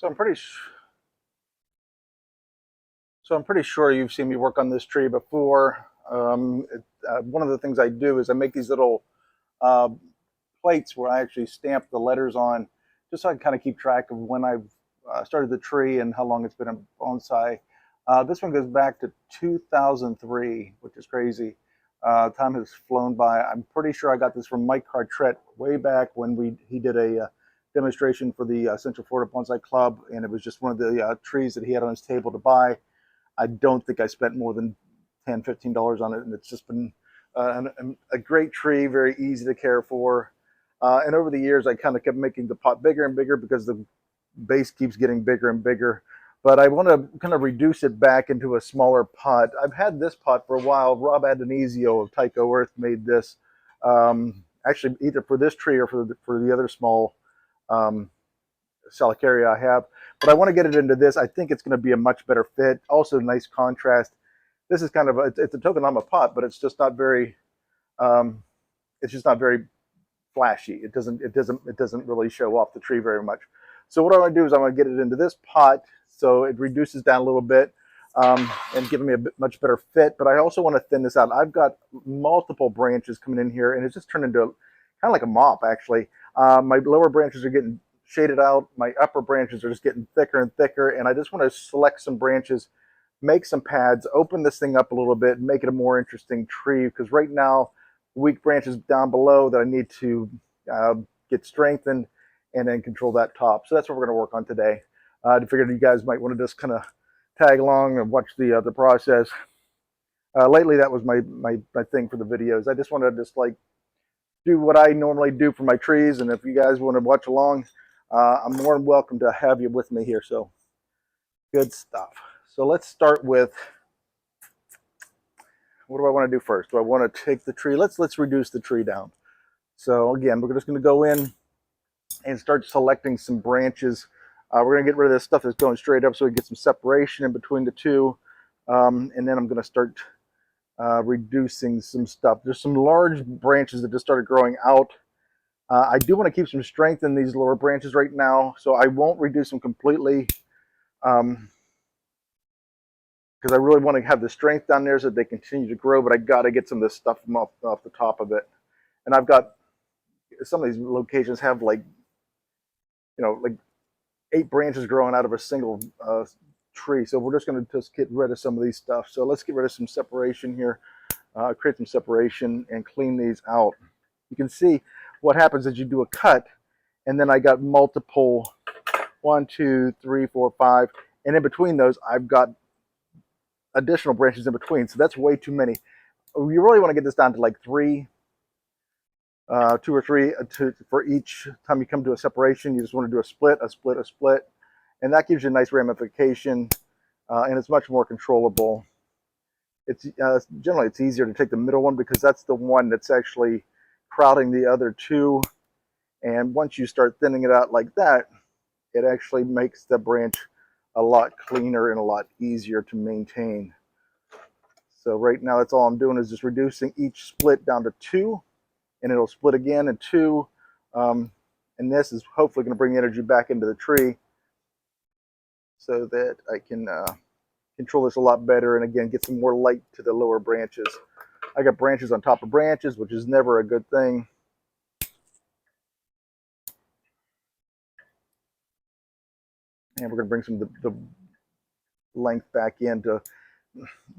So I'm pretty so I'm pretty sure you've seen me work on this tree before. One of the things I do is I make these little uh, plates where I actually stamp the letters on, just so I can kind of keep track of when I've started the tree and how long it's been a bonsai. This one goes back to 2003, which is crazy. Time has flown by. I'm pretty sure I got this from Mike Cartrett way back when he did a demonstration for the Central Florida Bonsai Club, and it was just one of the trees that he had on his table to buy. I don't think I spent more than $10, $15 on it, and it's just been a great tree, very easy to care for. And over the years, I kind of kept making the pot bigger and bigger because the base keeps getting bigger and bigger. But I want to kind of reduce it back into a smaller pot. I've had this pot for a while. Rob Adonisio of Tycho Earth made this, actually either for this tree or for the other small Salicaria I have. But I want to get it into this. I think it's going to be a much better fit. Also, nice contrast. This is kind of it's a Tokonoma pot, but um, it's just not very flashy. It doesn't really show off the tree very much. So what I'm going to do is I'm going to get it into this pot so it reduces down a little bit, and giving me a much better fit. But I also want to thin this out. I've got multiple branches coming in here, and it's just turned into kind of like a mop actually. My lower branches are getting shaded out. My upper branches are just getting thicker and thicker, and I just want to select some branches, make some pads, open this thing up a little bit, and make it a more interesting tree, because right now weak branches down below that I need to uh, get strengthened, and then control that top. So that's what we're going to work on today. I figured you guys might want to just kind of tag along and watch the process. Lately, that was my thing for the videos. I just want to just like do what I normally do for my trees, and if you guys want to watch along, I'm more than welcome to have you with me here. So good stuff. So let's start with, what do I want to do first? Do I want to take the tree? Let's reduce the tree down. So again, we're just going to go in and start selecting some branches. We're going to get rid of this stuff that's going straight up so we get some separation in between the two. And then I'm going to start reducing some stuff. There's some large branches that just started growing out. I do want to keep some strength in these lower branches right now, so I won't reduce them completely, because I really want to have the strength down there so that they continue to grow, but I got to get some of this stuff off the top of it. And I've got, some of these locations have like 8 branches growing out of a single tree. So we're just going to just get rid of some of these stuff. So let's get rid of some separation here, create some separation and clean these out. You can see what happens is you do a cut, and then I got multiple, 1, 2, 3, 4, 5, and in between those I've got additional branches in between. So that's way too many. You really want to get this down to like 3, 2 or 3 for each time you come to a separation. You just want to do a split, a split, a split, and that gives you a nice ramification, and it's much more controllable. It's generally it's easier to take the middle one because that's the one that's actually crowding the other two. And once you start thinning it out like that, it actually makes the branch a lot cleaner and a lot easier to maintain. So right now that's all I'm doing is just reducing each split down to 2, and it'll split again in 2. And this is hopefully going to bring the energy back into the tree so that I can control this a lot better, and again get some more light to the lower branches. I got branches on top of branches, which is never a good thing. And we're going to bring some of the length back into,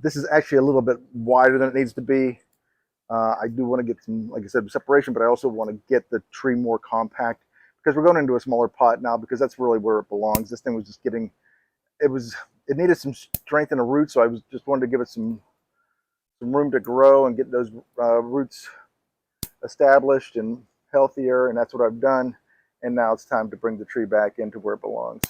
this is actually a little bit wider than it needs to be. I do want to get some, like I said, separation, but I also want to get the tree more compact because we're going into a smaller pot now, because that's really where it belongs. This thing was just getting, it needed some strength in the roots, so I was just wanted to give it some room to grow and get those roots established and healthier, and that's what I've done. And now it's time to bring the tree back into where it belongs.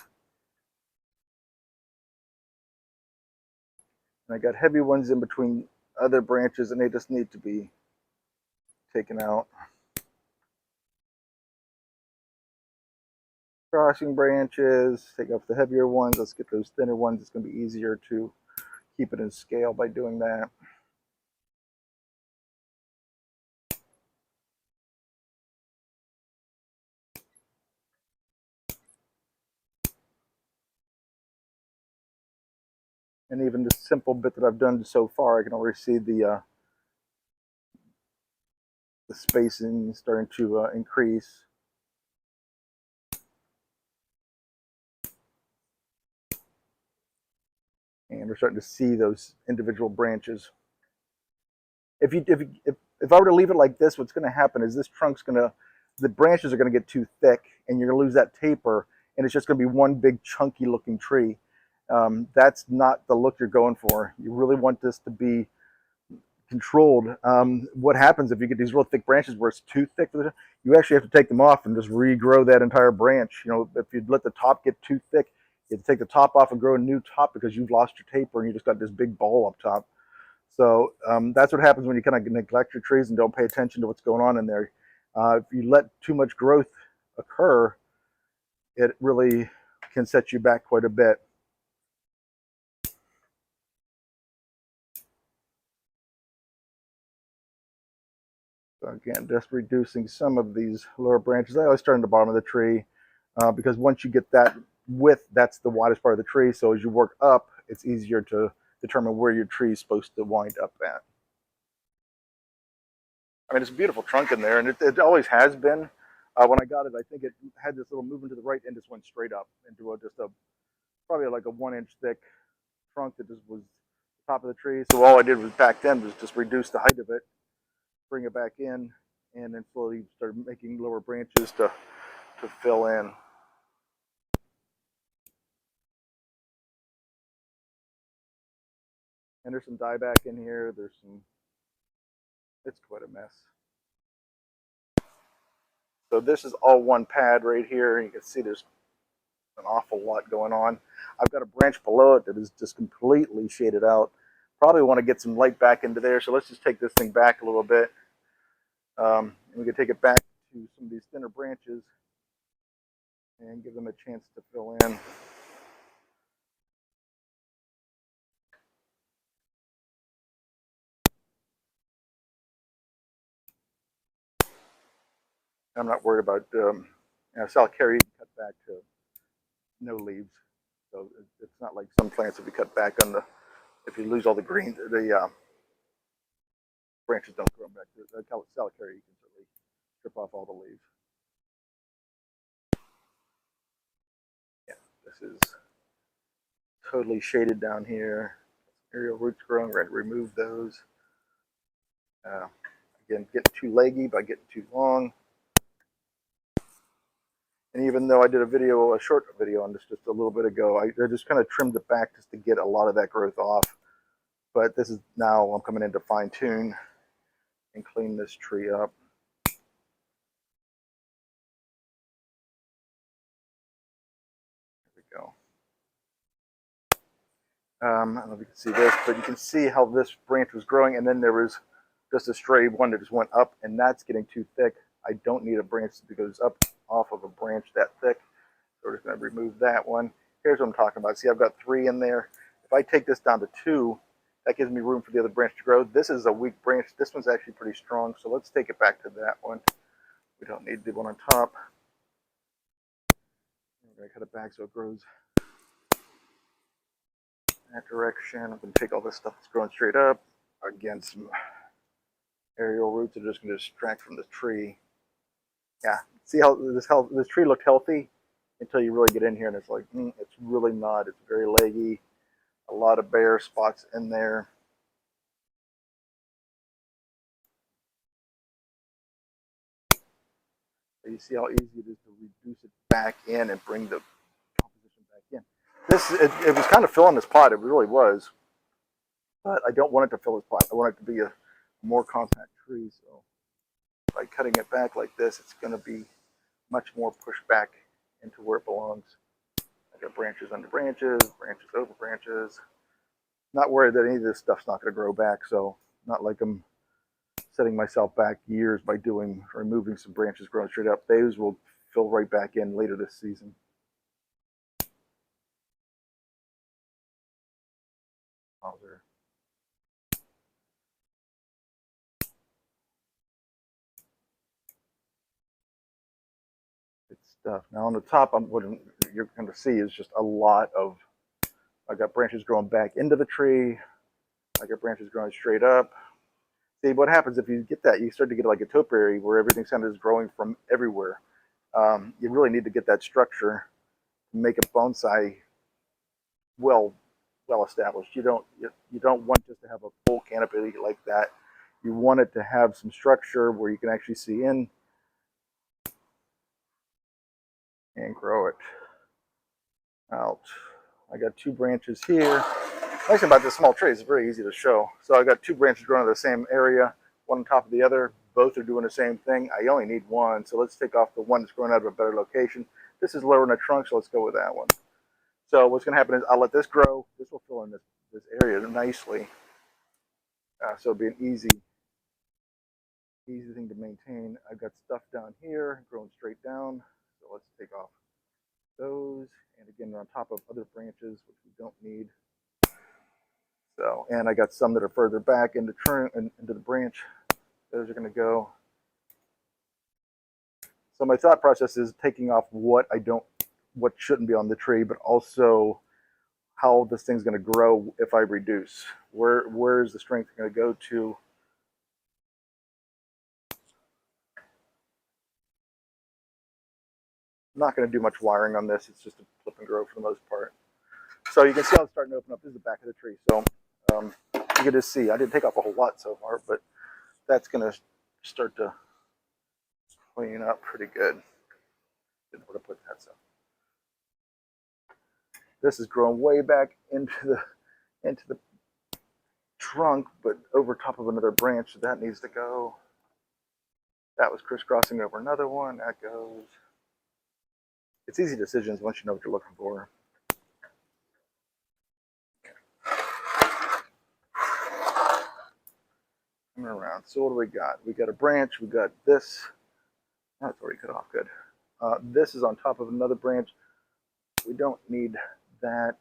And I got heavy ones in between other branches, and they just need to be taken out. Crossing branches, take off the heavier ones. Let's get those thinner ones. It's going to be easier to keep it in scale by doing that. And even the simple bit that I've done so far, I can already see the spacing starting to increase. And we're starting to see those individual branches. If I were to leave it like this, what's going to happen is this trunk's going to, the branches are going to get too thick, and you're going to lose that taper, and it's just going to be one big chunky looking tree. That's not the look you're going for. You really want this to be controlled. What happens if you get these real thick branches where it's too thick? You actually have to take them off and just regrow that entire branch. You know, if you let the top get too thick, you have to take the top off and grow a new top because you've lost your taper and you just got this big ball up top. So that's what happens when you kind of neglect your trees and don't pay attention to what's going on in there. If you let too much growth occur, it really can set you back quite a bit. So again, just reducing some of these lower branches. I always start in the bottom of the tree because once you get that width, that's the widest part of the tree. So as you work up, it's easier to determine where your tree is supposed to wind up at. I mean, it's a beautiful trunk in there, and it always has been. When I got it, I think it had this little movement to the right and just went straight up into just a probably like a 1 inch thick trunk that just was the top of the tree. So all I did was back then was just reduce the height of it, bring it back in, and then slowly start making lower branches to fill in. And there's some dieback in here. There's some, it's quite a mess. So this is all one pad right here. You can see there's an awful lot going on. I've got a branch below it that is just completely shaded out. Probably want to get some light back into there. So let's just take this thing back a little bit. And we can take it back to some of these thinner branches and give them a chance to fill in. I'm not worried about Salcari cut back to no leaves, so it's not like some plants that we cut back on the. If you lose all the green, the branches don't grow back. Salcari, you can certainly strip off all the leaves. Yeah, this is totally shaded down here. Aerial roots growing. We're going to remove those. Again, getting too leggy by getting too long. And even though I did a short video on this just a little bit ago, I just kind of trimmed it back just to get a lot of that growth off. But this is now I'm coming in to fine tune and clean this tree up. There we go. I don't know if you can see this, but you can see how this branch was growing, and then there was just a stray one that just went up, and that's getting too thick. I don't need a branch that goes up off of a branch that thick. So we're just going to remove that one. Here's what I'm talking about. See, I've got 3 in there. If I take this down to 2, that gives me room for the other branch to grow. This is a weak branch. This one's actually pretty strong, so let's take it back to that one. We don't need the one on top. We're going to cut it back so it grows that direction. I'm going to take all this stuff that's growing straight up. Again, some aerial roots are just going to distract from the tree. Yeah, see how this tree looked healthy until you really get in here, and it's like, it's really not. It's very leggy. A lot of bare spots in there. So you see how easy it is to reduce it back in and bring the composition back in. It was kind of filling this pot. It really was. But I don't want it to fill this pot. I want it to be a more compact tree. So by cutting it back like this, it's going to be much more pushed back into where it belongs. I got branches under branches, branches over branches. Not worried that any of this stuff's not going to grow back. So not like I'm setting myself back years by removing some branches growing straight up. Those will fill right back in later this season. Good stuff. Now on the top, what you're going to see is just a lot of I got branches growing back into the tree. I got branches growing straight up. See, what happens if you get that, you start to get like a topiary where everything kind of is growing from everywhere. You really need to get that structure to make a bonsai well established. You don't want just to have a full canopy like that. You want it to have some structure where you can actually see in and grow it out. I got 2 branches here. Nice thing about this small tree is it's very easy to show. So I got 2 branches growing in the same area, one on top of the other. Both are doing the same thing. I only need one, so let's take off the one that's growing out of a better location. This is lower in the trunk, so let's go with that one. So what's going to happen is I'll let this grow. This will fill in this area nicely. So it'll be an easy thing to maintain. I've got stuff down here growing straight down. So let's take off those. And again, they're on top of other branches, which we don't need. So, and I got some that are further back into the branch. Those are going to go. So my thought process is taking off what shouldn't be on the tree, but also how this thing's going to grow if I reduce. Where is the strength going to go to? I'm not going to do much wiring on this. It's just a flip and grow for the most part. So you can see how it's starting to open up. This is the back of the tree. So you can just see, I didn't take off a whole lot so far, but that's going to start to clean up pretty good. Didn't want to put that so. This is growing way back into the trunk, but over top of another branch. So that needs to go. That was crisscrossing over another one. That goes. It's easy decisions once you know what you're looking for. Coming around. So what do we got? We got a branch. We got this. Oh, it's already cut off. Good. This is on top of another branch. We don't need that.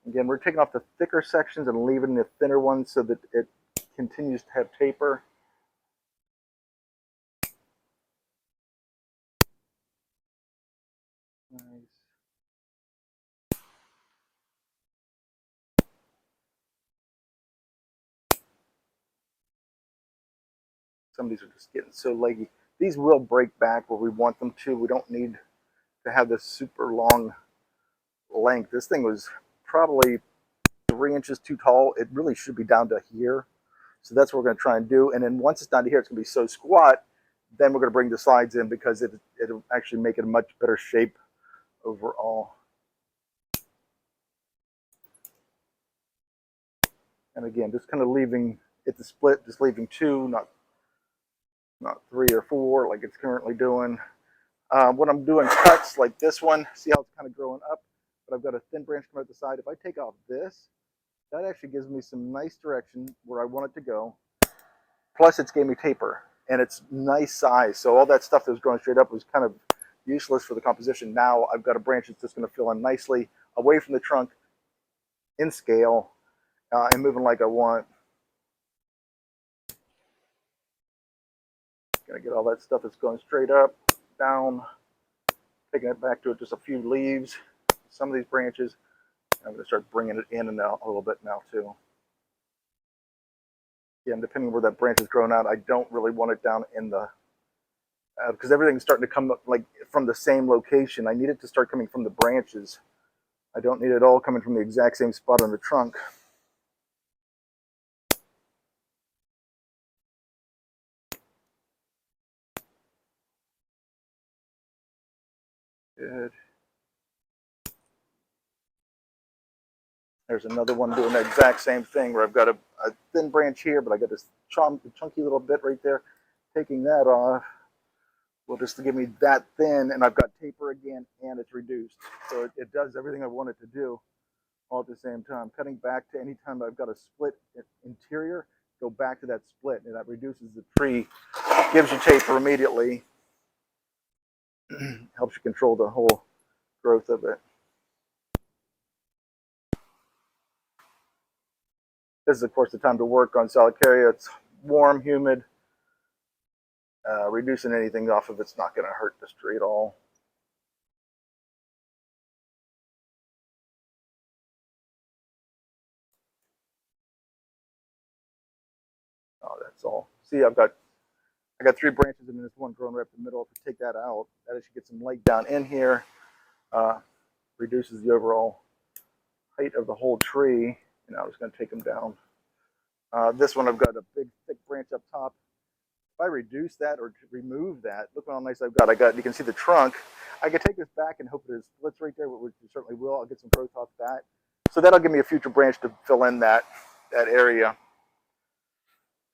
Again, we're taking off the thicker sections and leaving the thinner ones so that it continues to have taper. Nice. Some of these are just getting so leggy. These will break back where we want them to. We don't need to have this super long length. This thing was probably 3 inches too tall. It really should be down to here. So that's what we're going to try and do. And then once it's down to here, it's going to be so squat. Then we're going to bring the sides in because it'll actually make it a much better shape overall. And again, just kind of leaving it to split, just leaving 2, not 3 or 4 like it's currently doing. When I'm doing cuts like this one, see how it's kind of growing up, but I've got a thin branch coming out the side. If I take off this, that actually gives me some nice direction where I want it to go. Plus, it's gave me taper, and it's nice size. So all that stuff that was growing straight up was kind of useless for the composition. Now I've got a branch that's just going to fill in nicely away from the trunk in scale and moving like I want. Gonna get all that stuff that's going straight up, down, taking it back to just a few leaves, some of these branches. I'm going to start bringing it in and out a little bit now too. Again, depending on where that branch is growing out, I don't really want it down in the, because everything's starting to come like from the same location. I need it to start coming from the branches. I don't need it all coming from the exact same spot on the trunk. Good. There's another one doing the exact same thing where I've got a thin branch here, but I got this chunky little bit right there. Taking that off will just give me that thin, and I've got taper again, and it's reduced. So it does everything I want it to do all at the same time. Cutting back to any time I've got a split interior, go back to that split, and that reduces the tree, gives you taper immediately, helps you control the whole growth of it. This is, of course, the time to work on Salicaria. It's warm, humid. Reducing anything off of it's not going to hurt this tree at all. That's all. See, I got 3 branches and there's one growing right up the middle. If you take that out, that should get some light down in here. Reduces the overall height of the whole tree. And I'm just going to take them down. This one I've got a big thick branch up top. If I reduce that or remove that, look how nice I've got. You can see the trunk. I could take this back and hope it splits right there, which it certainly will. I'll get some growth off that. So that'll give me a future branch to fill in that area.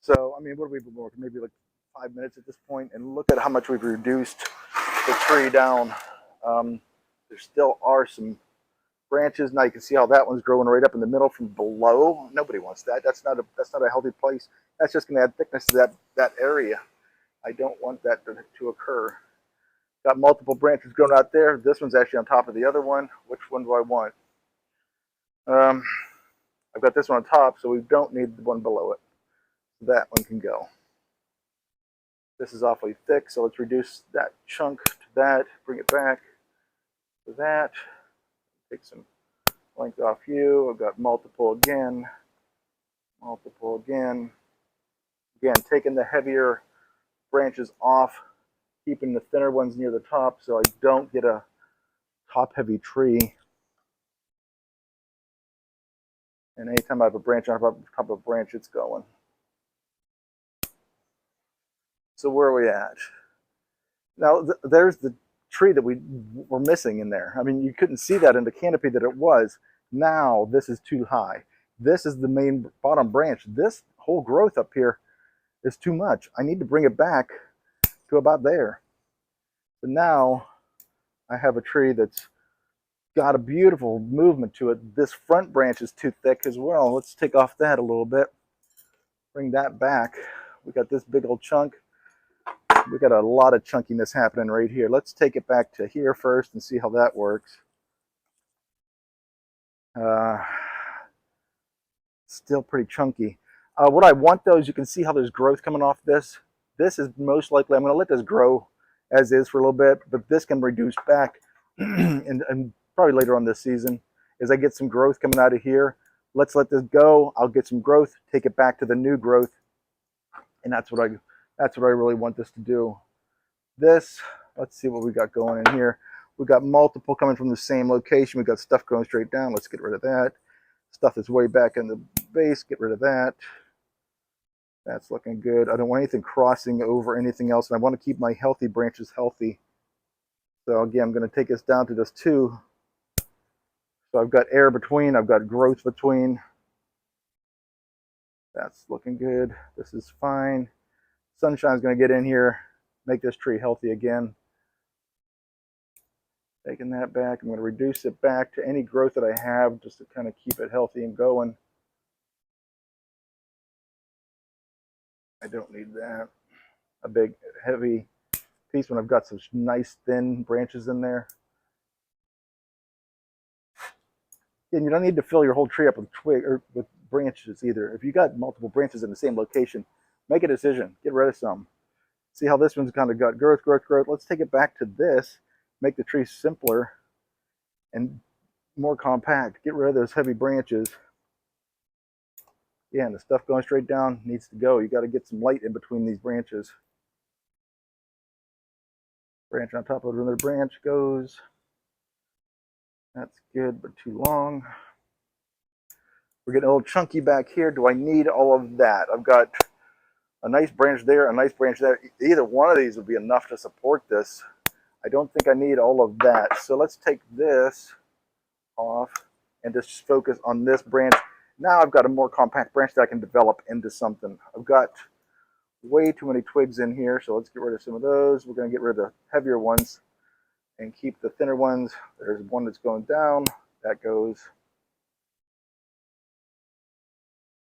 So, I mean, what do we been working? Maybe like 5 minutes at this point, and look at how much we've reduced the tree down. There still are some branches. Now you can see how that one's growing right up in the middle from below. Nobody wants that. That's not a healthy place. That's just going to add thickness to that area. I don't want that to occur. Got multiple branches growing out there. This one's actually on top of the other one. Which one do I want? I've got this one on top, so we don't need the one below it. That one can go. This is awfully thick, so let's reduce that chunk to that. Bring it back to that. Take some length off you. I've got multiple again. Multiple again. Again, taking the heavier branches off, keeping the thinner ones near the top so I don't get a top-heavy tree. And anytime I have a branch on top of a branch, it's going. So where are we at? Now, there's the tree that we were missing in there. I mean, you couldn't see that in the canopy that it was. Now, this is too high. This is the main bottom branch. This whole growth up here is too much. I need to bring it back to about there. So now, I have a tree that's got a beautiful movement to it. This front branch is too thick as well. Let's take off that a little bit. Bring that back. We got this big old chunk. We got a lot of chunkiness happening right here. Let's take it back to here first and see how that works. Still pretty chunky. What I want though is you can see how there's growth coming off this. This is most likely, I'm going to let this grow as is for a little bit, but this can reduce back and probably later on this season as I get some growth coming out of here. Let's let this go. I'll get some growth, take it back to the new growth, and that's what I really want this to do. This, let's see what we got going in here. We got multiple coming from the same location. We got stuff going straight down. Let's get rid of that. Stuff that's way back in the base, get rid of that. That's looking good. I don't want anything crossing over anything else, and I want to keep my healthy branches healthy. So again, I'm going to take this down to just 2. So I've got air between, I've got growth between. That's looking good. This is fine. Sunshine's going to get in here, make this tree healthy again. Taking that back, I'm going to reduce it back to any growth that I have just to kind of keep it healthy and going. I don't need that. A big, heavy piece when I've got some nice thin branches in there. And you don't need to fill your whole tree up with twig or with branches either. If you got multiple branches in the same location, make a decision. Get rid of some. See how this one's kind of got growth. Let's take it back to this. Make the tree simpler and more compact. Get rid of those heavy branches. Yeah, and the stuff going straight down needs to go. You got to get some light in between these branches. Branch on top of another branch goes. That's good, but too long. We're getting a little chunky back here. Do I need all of that? I've got a nice branch there, a nice branch there. Either one of these would be enough to support this. I don't think I need all of that. So let's take this off and just focus on this branch. Now I've got a more compact branch that I can develop into something. I've got way too many twigs in here, so let's get rid of some of those. We're going to get rid of the heavier ones and keep the thinner ones. There's one that's going down. That goes.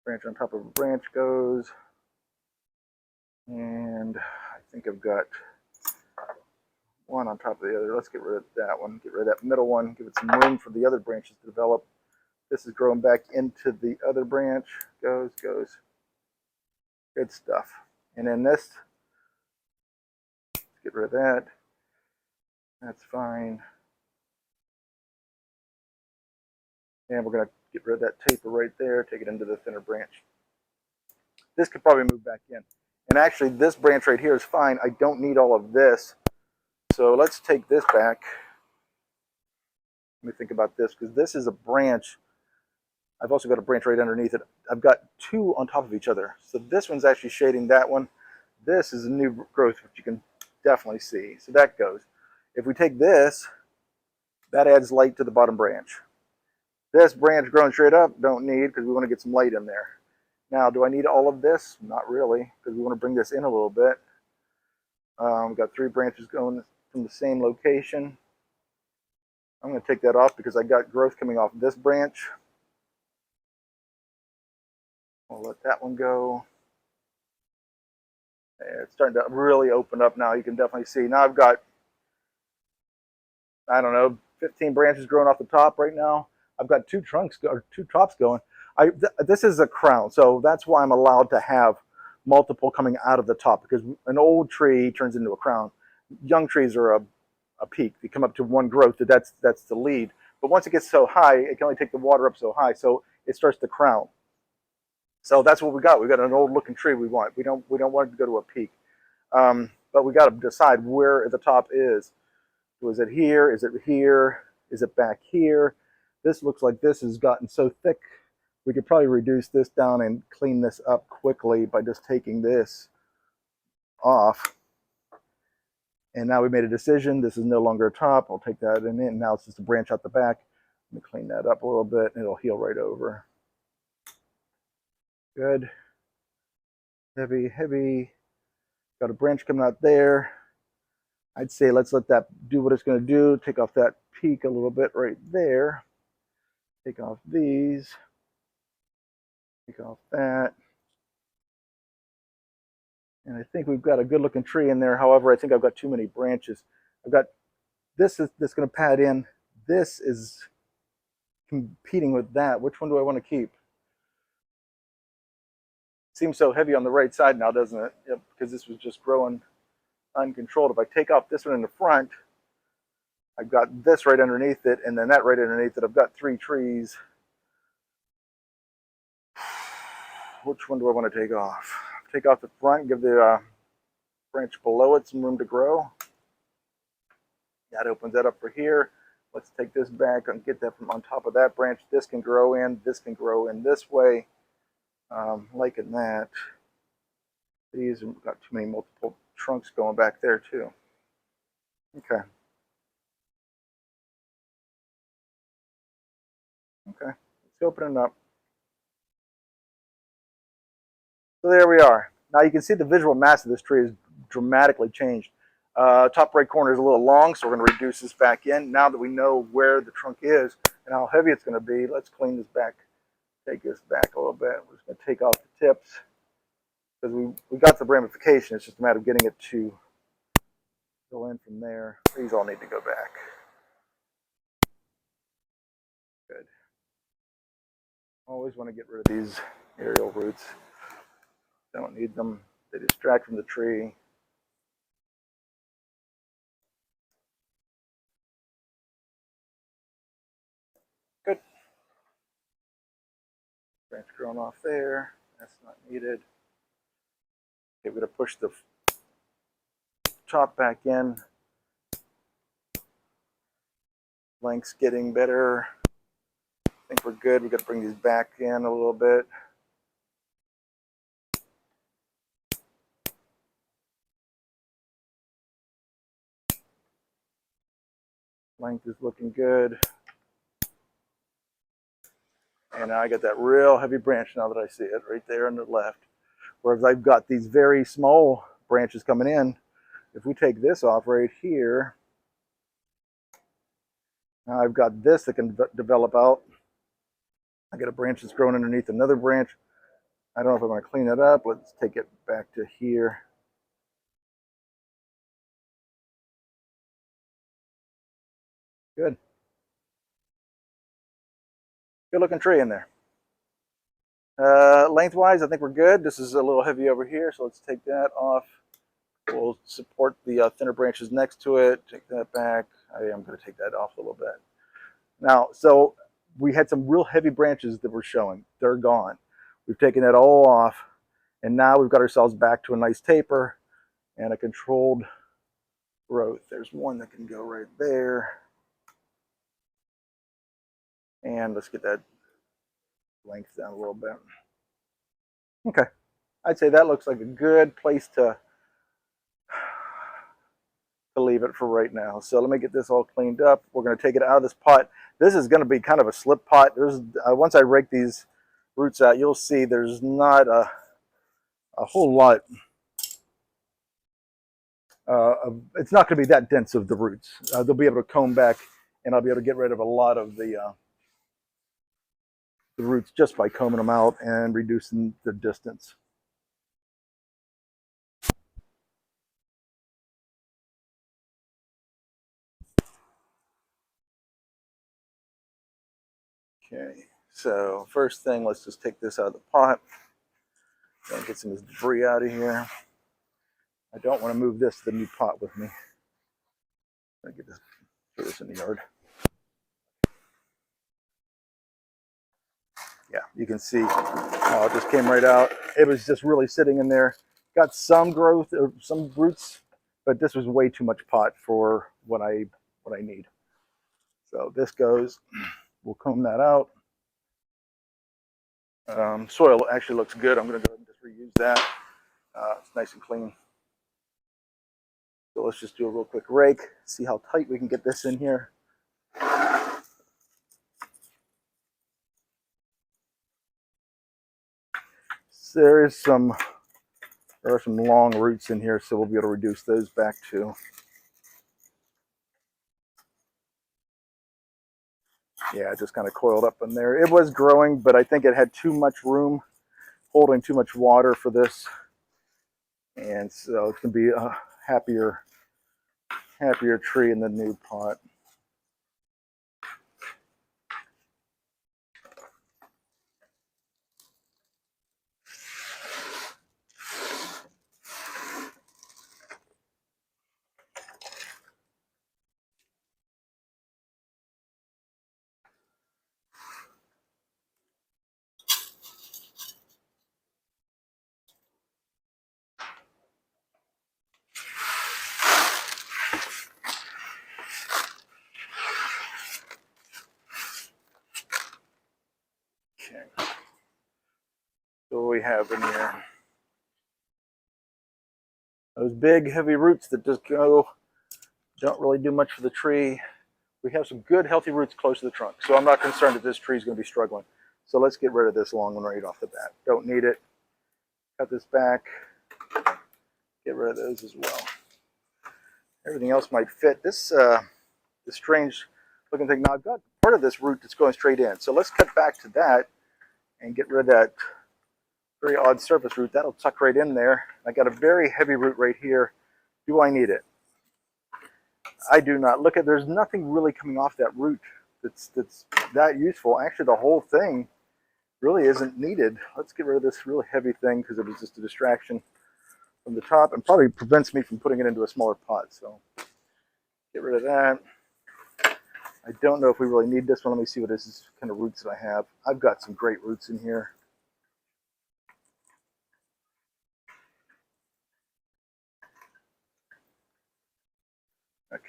Branch on top of a branch goes. And I think I've got one on top of the other. Let's get rid of that one. Get rid of that middle one. Give it some room for the other branches to develop. This is growing back into the other branch. Goes. Good stuff. And then this, let's get rid of that. That's fine. And we're going to get rid of that taper right there. Take it into the thinner branch. This could probably move back in. And actually, this branch right here is fine. I don't need all of this. So let's take this back. Let me think about this, because this is a branch. I've also got a branch right underneath it. I've got two on top of each other. So this one's actually shading that one. This is a new growth, which you can definitely see. So that goes. If we take this, that adds light to the bottom branch. This branch growing straight up, don't need, because we want to get some light in there. Now, do I need all of this? Not really, because we want to bring this in a little bit. We've got 3 branches going from the same location. I'm going to take that off because I got growth coming off this branch. I'll let that one go. It's starting to really open up now. You can definitely see. Now I've got, I don't know, 15 branches growing off the top right now. I've got 2 trunks or 2 tops going. This is a crown, so that's why I'm allowed to have multiple coming out of the top, because an old tree turns into a crown. Young trees are a peak. They come up to 1 growth. That's the lead. But once it gets so high, it can only take the water up so high, so it starts to crown. So that's what we got. We got an old looking tree we want. We don't want it to go to a peak. But we got to decide where the top is. Was it here? Is it here? Is it back here? This looks like this has gotten so thick. We could probably reduce this down and clean this up quickly by just taking this off. And now we made a decision. This is no longer a top. I'll take that in. Now it's just a branch out the back. Let me clean that up a little bit and it'll heal right over. Good. Heavy, heavy. Got a branch coming out there. I'd say let's let that do what it's going to do. Take off that peak a little bit right there. Take off these. Take off that. And I think we've got a good looking tree in there. However, I think I've got too many branches. I've got this that's going to pad in. This is competing with that. Which one do I want to keep? Seems so heavy on the right side now, doesn't it? Yep, because this was just growing uncontrolled. If I take off this one in the front, I've got this right underneath it, and then that right underneath it. I've got 3 trees. Which one do I want to take off? Take off the front, give the branch below it some room to grow. That opens that up for here. Let's take this back and get that from on top of that branch. This can grow in. This can grow in this way. Liking that. These have got too many multiple trunks going back there too. Okay. Okay. Let's open it up. So there we are. Now you can see the visual mass of this tree is dramatically changed. Top right corner is a little long, so we're going to reduce this back in. Now that we know where the trunk is and how heavy it's going to be, let's clean this back. Take this back a little bit. We're just going to take off the tips because we got the ramification. It's just a matter of getting it to go in from there. These all need to go back. Good. Always want to get rid of these aerial roots. Don't need them. They distract from the tree. Good. Branch growing off there. That's not needed. Okay, we're going to push the top back in. Length's getting better. I think we're good. We've got to bring these back in a little bit. Length is looking good. And now I got that real heavy branch now that I see it right there on the left. Whereas I've got these very small branches coming in. If we take this off right here, now I've got this that can develop out. I got a branch that's growing underneath another branch. I don't know if I want to clean it up. Let's take it back to here. Good. Good looking tree in there. Lengthwise, I think we're good. This is a little heavy over here, so let's take that off. We'll support the thinner branches next to it. Take that back. I am going to take that off a little bit. Now, so we had some real heavy branches that were showing. They're gone. We've taken that all off. And now we've got ourselves back to a nice taper and a controlled growth. There's one that can go right there. And let's get that length down a little bit. Okay, I'd say that looks like a good place to leave it for right now. So let me get this all cleaned up. We're going to take it out of this pot. This is going to be kind of a slip pot. There's once I rake these roots out, you'll see there's not a whole lot. It's not going to be that dense of the roots. They'll be able to comb back, and I'll be able to get rid of a lot of the roots just by combing them out and reducing the distance. Okay, so first thing, let's just take this out of the pot and get some of this debris out of here. I don't want to move this to the new pot with me. I'm gonna throw this in the yard. Yeah, you can see how it just came right out. It was just really sitting in there. Got some growth or some roots, but this was way too much pot for what I need. So this goes. We'll comb that out. Soil actually looks good. I'm going to go ahead and just reuse that. It's nice and clean. So let's just do a real quick rake, see how tight we can get this in here. So there are some long roots in here, so we'll be able to reduce those back too. Yeah, it just kind of coiled up in there. It was growing, but I think it had too much room, holding too much water for this. And so it's going to be a happier tree in the new pot. Okay. So what we have in here, those big heavy roots that just don't really do much for the tree. We have some good healthy roots close to the trunk, so I'm not concerned that this tree is going to be struggling. So let's get rid of this long one right off the bat. Don't need it. Cut this back. Get rid of those as well. Everything else might fit. This strange looking thing. Now I've got part of this root that's going straight in. So let's cut back to that and get rid of that very odd surface root. That'll tuck right in there. I got a very heavy root right here. Do I need it? I do not. Look at, there's nothing really coming off that root that's that useful. Actually, the whole thing really isn't needed. Let's get rid of this really heavy thing because it was just a distraction from the top and probably prevents me from putting it into a smaller pot. So get rid of that. I don't know if we really need this one. Let me see what this is, kind of roots that I have. I've got some great roots in here. Okay.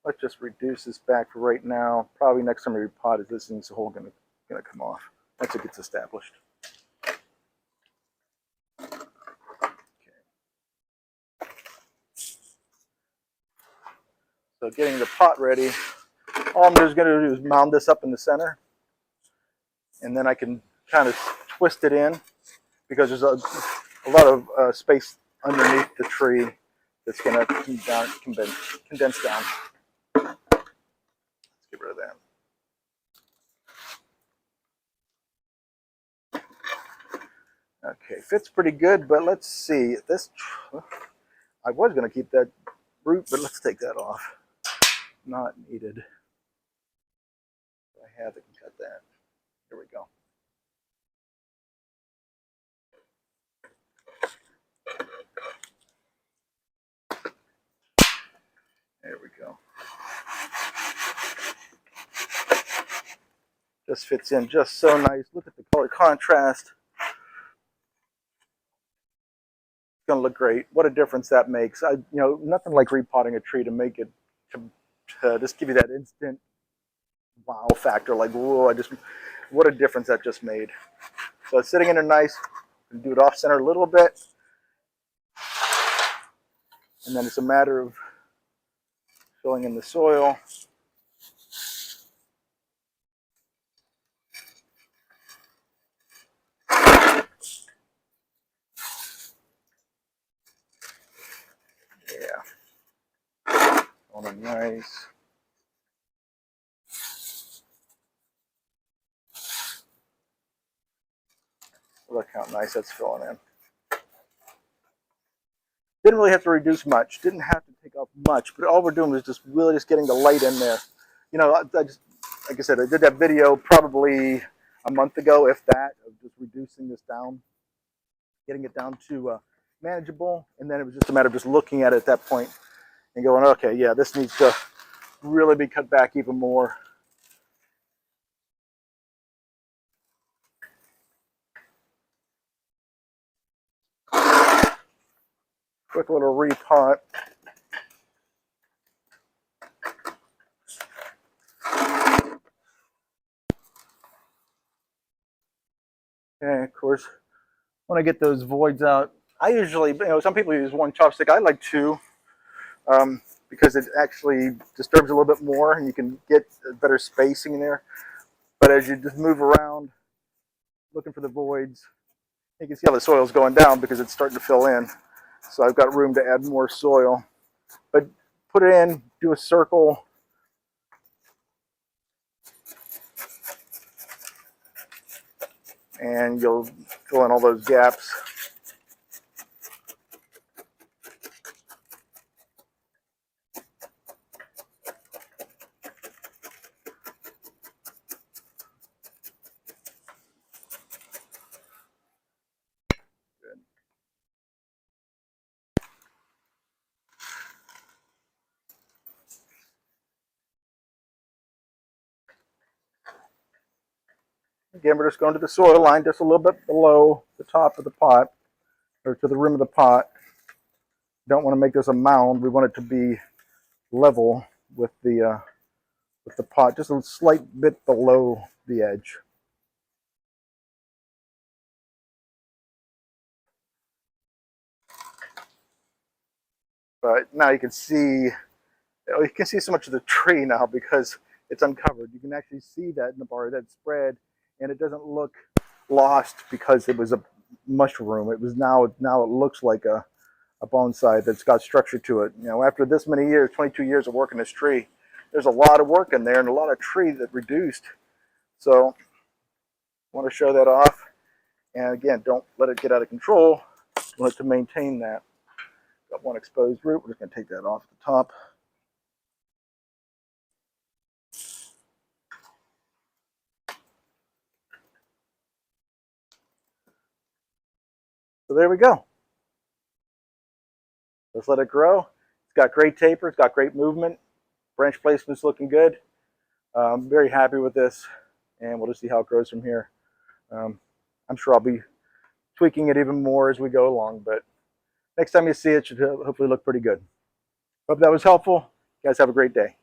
Let's just reduce this back for right now. Probably next time we repot it, this thing's whole gonna come off once it gets established. So getting the pot ready, all I'm just going to do is mound this up in the center, and then I can kind of twist it in because there's a lot of space underneath the tree that's going to condense down. Let's get rid of that. Okay, fits pretty good, but let's see. This, I was going to keep that root, but let's take that off. Not needed. I have it, can cut that. Here we go. There we go. Just fits in just so nice. Look at the color contrast. going to look great. What a difference that makes. Nothing like repotting a tree to make it, to just give you that instant wow factor. Like, whoa, what a difference that just made. So it's sitting in there nice. Do it off center a little bit. And then it's a matter of filling in the soil. Yeah. On a nice. Look how nice that's filling in. Didn't really have to reduce much. Didn't have to take off much. But all we're doing is just really just getting the light in there. I just, like I said, I did that video probably a month ago, if that, of just reducing this down, getting it down to manageable. And then it was just a matter of just looking at it at that point and going, okay, yeah, this needs to really be cut back even more. Quick little repot. And of course, when I get those voids out, I usually, some people use one chopstick. I like two, because it actually disturbs a little bit more and you can get better spacing in there. But as you just move around, looking for the voids, you can see how the soil's going down because it's starting to fill in. So I've got room to add more soil. But put it in, do a circle. And you'll fill in all those gaps. Again, we're just going to the soil line just a little bit below the top of the pot, or to the rim of the pot. Don't want to make this a mound. We want it to be level with the pot, just a slight bit below the edge. But now you can see so much of the tree now because it's uncovered. You can actually see that in the bar, that spread, and it doesn't look lost because it was a mushroom. It was now it looks like a bonsai that's got structure to it. After this many years, 22 years of working this tree, there's a lot of work in there and a lot of tree that reduced. So I want to show that off. And again, don't let it get out of control. You want it to maintain that. Got one exposed root. We're just going to take that off the top. So there we go. Let's let it grow. It's got great taper. It's got great movement. Branch placement's looking good. I'm very happy with this, and we'll just see how it grows from here. I'm sure I'll be tweaking it even more as we go along, but next time you see it, it should hopefully look pretty good. Hope that was helpful. You guys have a great day.